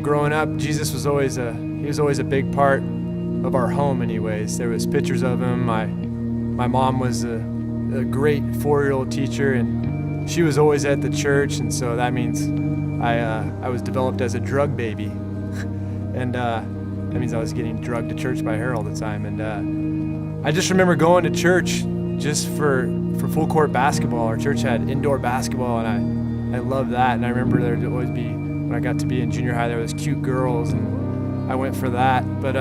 Growing up, Jesus was always a big part of our home anyways. There was pictures of him. My mom was a great 4-year-old teacher, and she was always at the church, and so that means I was developed as a drug baby. And that means I was getting drugged to church by her all the time. And I just remember going to church just for full court basketball. Our church had indoor basketball, and I loved that. And I remember there would always be, when I got to be in junior high, there was cute girls, and I went for that. But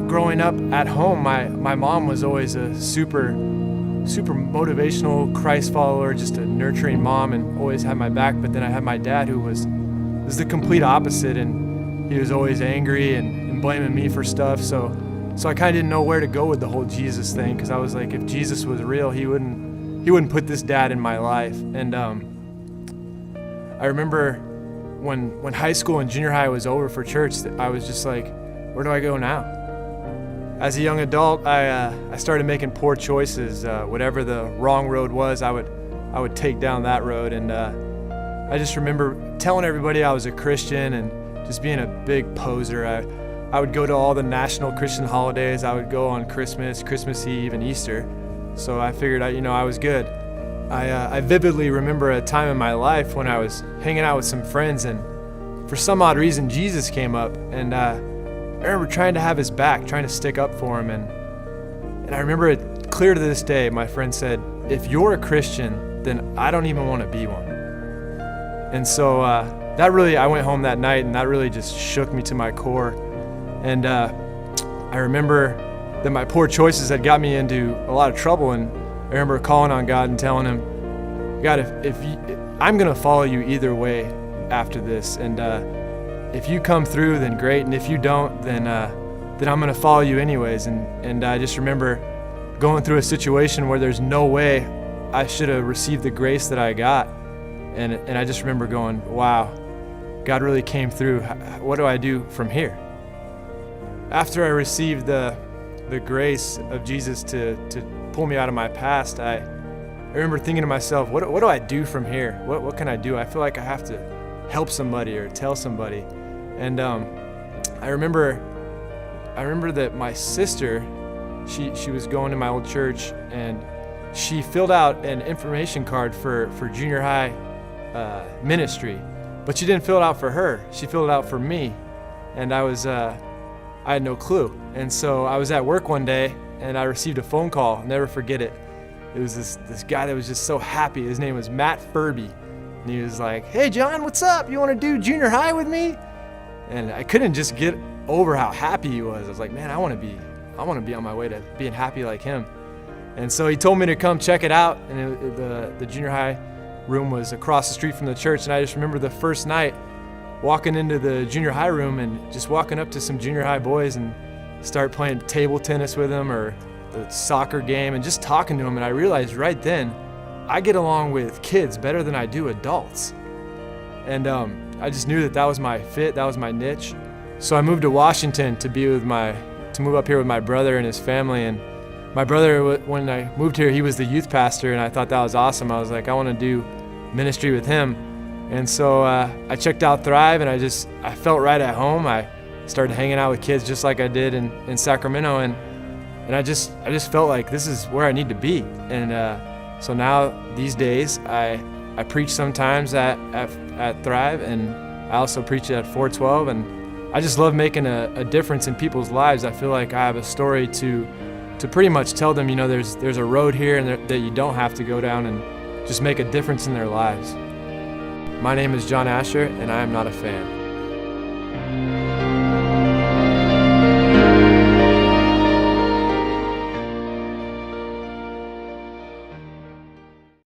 growing up at home, my mom was always a super motivational Christ follower, just a nurturing mom, and always had my back. But then I had my dad, who was the complete opposite, and he was always angry and blaming me for stuff. So I kind of didn't know where to go with the whole Jesus thing, because I was like, if Jesus was real, he wouldn't put this dad in my life. And I remember when high school and junior high was over for church, I was just like, where do I go now? As a young adult, I started making poor choices. Whatever the wrong road was, I would take down that road. And I just remember telling everybody I was a Christian and just being a big poser. I would go to all the national Christian holidays. I would go on Christmas Eve, and Easter. So I figured I was good. I vividly remember a time in my life when I was hanging out with some friends, and for some odd reason, Jesus came up, and I remember trying to have his back, trying to stick up for him. And I remember it clear to this day. My friend said, if you're a Christian, then I don't even want to be one. And so I went home that night, and that really just shook me to my core. And I remember that my poor choices had got me into a lot of trouble, and I remember calling on God and telling him, God, I'm going to follow you either way after this, and if you come through, then great, and if you don't, then I'm going to follow you anyways. And I just remember going through a situation where there's no way I should have received the grace that I got, and I just remember going, wow, God really came through. What do I do from here? After I received the grace of Jesus to pull me out of my past, I remember thinking to myself, what do I do from here? What can I do? I feel like I have to help somebody or tell somebody. And I remember that my sister, she was going to my old church, and she filled out an information card for junior high ministry, but she didn't fill it out for her. She filled it out for me, and I had no clue. And so I was at work one day, and I received a phone call. I'll never forget it. It was this guy that was just so happy. His name was Matt Furby. And he was like, hey, John, what's up? You want to do junior high with me? And I couldn't just get over how happy he was. I was like, man, I want to be on my way to being happy like him. And so he told me to come check it out. And the junior high room was across the street from the church. And I just remember the first night walking into the junior high room and just walking up to some junior high boys and start playing table tennis with them, or the soccer game, and just talking to them. And I realized right then, I get along with kids better than I do adults. And I just knew that was my fit, that was my niche. So I moved to Washington to move up here with my brother and his family. And my brother, when I moved here, he was the youth pastor, and I thought that was awesome. I was like, I want to do ministry with him. And so I checked out Thrive, and I felt right at home. I started hanging out with kids just like I did in Sacramento, and I just felt like this is where I need to be. And so now these days I preach sometimes at Thrive, and I also preach at 412, and I just love making a difference in people's lives. I feel like I have a story to pretty much tell them, there's a road here and that you don't have to go down, and just make a difference in their lives. My name is John Asher, and I am not a fan.